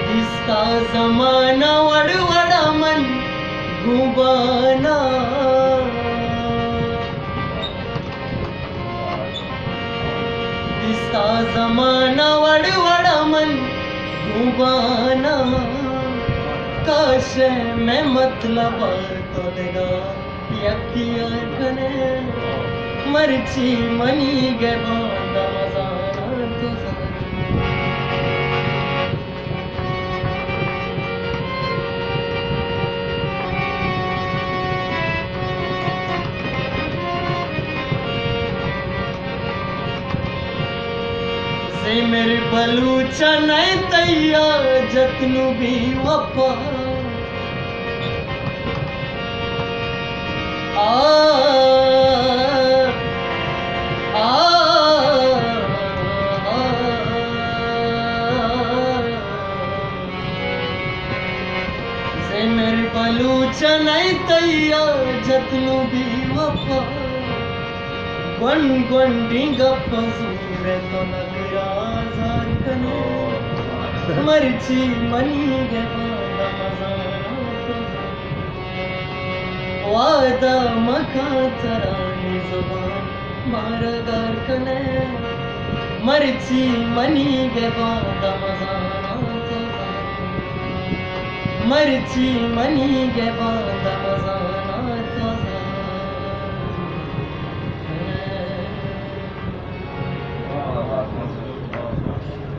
दिसता जमाना वडवडा मन गुबाना दिसता जमाना वडवडा मन गुबाना काश मैं मतलब तो देगा यकिया कने मरची मनी गे बांदा मजाना तुझा से मेरे बलूचा नहीं तैया जतनु भी वफा आ आ से मेरे बलूचा नहीं तैया जतनु भी वफा गण गंडी गप सूरे तो नगरा जार कने मरची मनी गे बांदा मजाना वादा मखा तरानी जुबान मारगार कने मरची मनी गे बांदा मजाना मरची मनी गे